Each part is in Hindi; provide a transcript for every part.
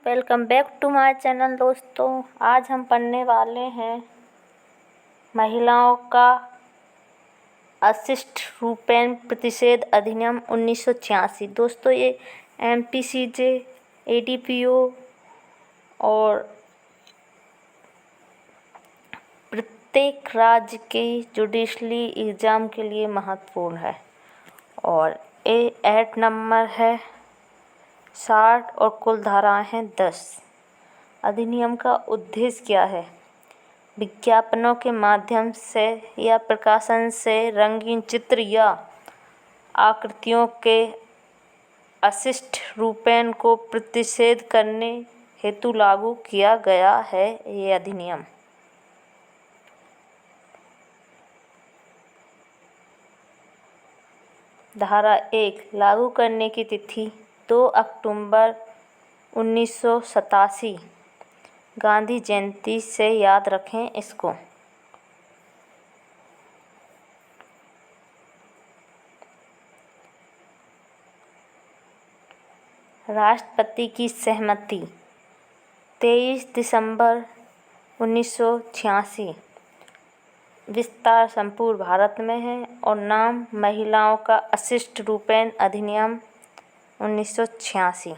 Welcome back to my channel दोस्तों। आज हम पढ़ने वाले हैं महिलाओं का अशिष्ट रूपेण प्रतिषेध अधिनियम 1986। दोस्तों ये एमपीसीजे, एडीपीओ और प्रत्येक राज्य के जुडिशली एग्ज़ाम के लिए महत्वपूर्ण है और ये एक्ट नंबर है 60 और कुल धाराएं हैं 10। अधिनियम का उद्देश्य क्या है? विज्ञापनों के माध्यम से या प्रकाशन से रंगीन चित्र या आकृतियों के अशिष्ट रूपेण को प्रतिषेध करने हेतु लागू किया गया है ये अधिनियम। धारा 1 लागू करने की तिथि 2 अक्टूबर 1987 गांधी जयंती से याद रखें इसको। राष्ट्रपति की सहमति 23 दिसंबर 1986। विस्तार संपूर्ण भारत में है और नाम महिलाओं का अशिष्ट रूपेण अधिनियम 1986।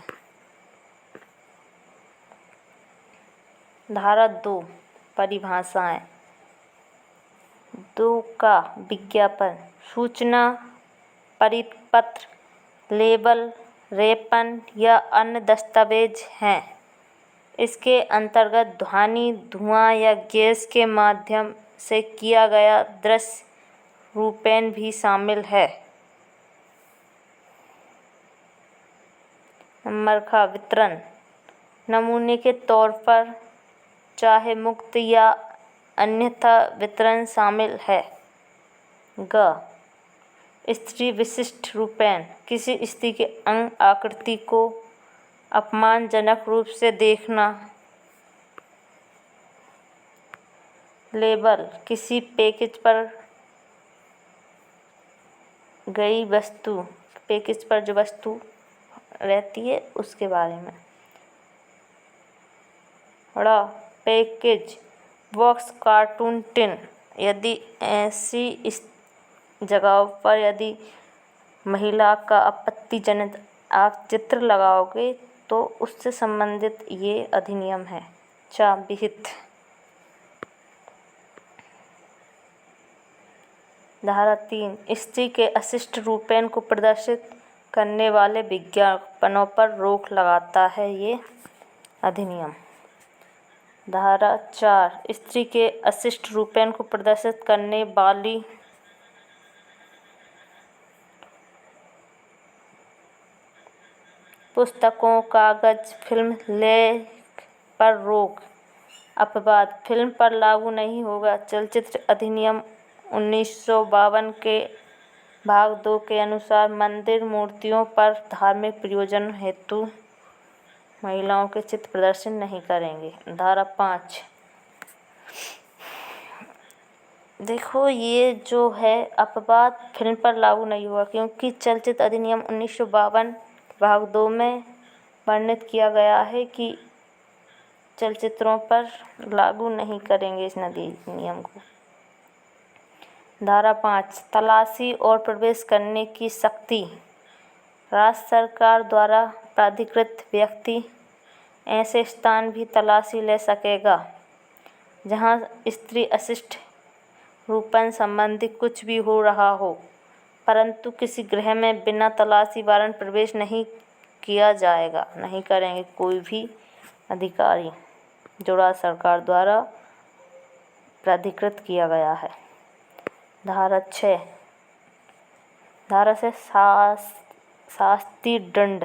धारा 2 परिभाषाएं 2 का विज्ञापन सूचना, परिपत्र, लेबल, रेपन या अन्य दस्तावेज हैं। इसके अंतर्गत ध्वनि, धुआं या गैस के माध्यम से किया गया दृश्य रूपेण भी शामिल है। नंबर का वितरण नमूने के तौर पर चाहे मुक्त या अन्यथा वितरण शामिल है। ग स्त्री विशिष्ट रूपेण किसी स्त्री के अंग आकृति को अपमानजनक रूप से देखना। लेबल किसी पैकेज पर गई वस्तु, पैकेज पर जो वस्तु रहती है उसके बारे में। ड़ पैकेज बॉक्स, कार्टून, टिन यदि ऐसी इस जगहों पर यदि महिला का आपत्तिजनक आप चित्र लगाओगे तो उससे संबंधित ये अधिनियम है। च विहित धारा 3 स्त्री के अशिष्ट रूपेण को प्रदर्शित करने वाले विज्ञापनों पर रोक लगाता है ये अधिनियम। धारा 4 स्त्री के अशिष्ट रूपेण को प्रदर्शित करने वाली पुस्तकों, कागज, फिल्म, लेख पर रोक। अपवाद फिल्म पर लागू नहीं होगा। चलचित्र अधिनियम 1952 के भाग 2 के अनुसार मंदिर, मूर्तियों पर धार्मिक प्रयोजन हेतु महिलाओं के चित्र प्रदर्शन नहीं करेंगे। धारा 5 देखो ये जो है अपवाद फिल्म पर लागू नहीं हुआ क्योंकि चलचित्र अधिनियम 1952 भाग 2 में वर्णित किया गया है कि चलचित्रों पर लागू नहीं करेंगे इस अधिनियम को। धारा 5 तलाशी और प्रवेश करने की शक्ति राज्य सरकार द्वारा प्राधिकृत व्यक्ति ऐसे स्थान भी तलाशी ले सकेगा जहां स्त्री अशिष्ट रूपण संबंधी कुछ भी हो रहा हो, परंतु किसी गृह में बिना तलाशी वारंट प्रवेश नहीं किया जाएगा। नहीं करेंगे कोई भी अधिकारी जो राज्य सरकार द्वारा प्राधिकृत किया गया है। धारा 6 धारा से शास्ति दंड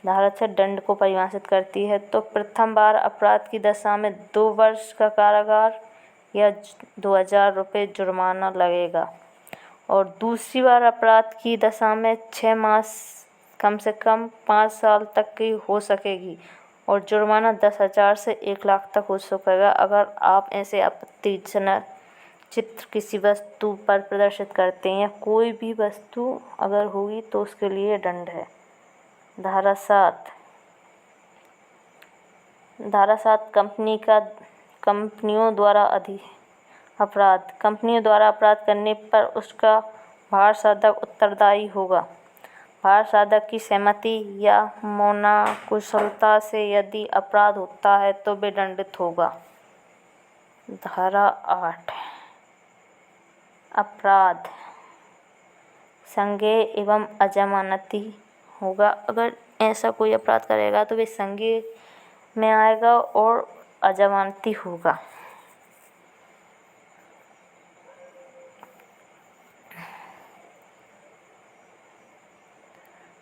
धारा 6 दंड को परिभाषित करती है तो प्रथम बार अपराध की दशा में 2 वर्ष का कारागार या 2000 रुपये जुर्माना लगेगा और दूसरी बार अपराध की दशा में 6 मास कम से कम 5 साल तक की हो सकेगी और जुर्माना 10,000 से 1 लाख तक हो सकेगा अगर आप ऐसे आपत्तिजनक चित्र किसी वस्तु पर प्रदर्शित करते हैं या कोई भी वस्तु अगर होगी तो उसके लिए दंड है। धारा 7 धारा 7 कंपनियों द्वारा अपराध करने पर उसका भार साधक उत्तरदायी होगा। भार साधक की सहमति या मौना कुशलता से यदि अपराध होता है तो वे दंडित होगा। धारा 8 अपराध संज्ञेय एवं अजमानती होगा। अगर ऐसा कोई अपराध करेगा तो वे संज्ञेय में आएगा और अजमानती होगा।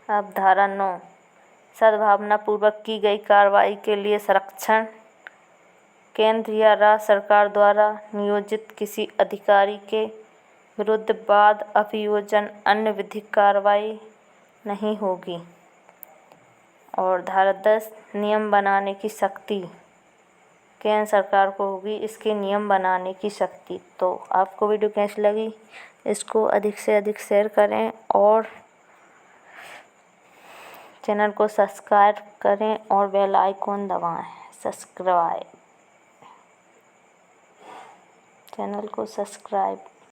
अब धारा 9 सद्भावनापूर्वक की गई कार्रवाई के लिए संरक्षण केंद्र या राज्य सरकार द्वारा नियोजित किसी अधिकारी के विरुद्ध वाद अभियोजन अन्य विधिक कार्रवाई नहीं होगी। और धारा 10 नियम बनाने की शक्ति केंद्र सरकार को होगी, इसके नियम बनाने की शक्ति। तो आपको वीडियो कैसी लगी, इसको अधिक से अधिक शेयर करें और चैनल को सब्सक्राइब करें और बेल आइकॉन दबाएं। चैनल को सब्सक्राइब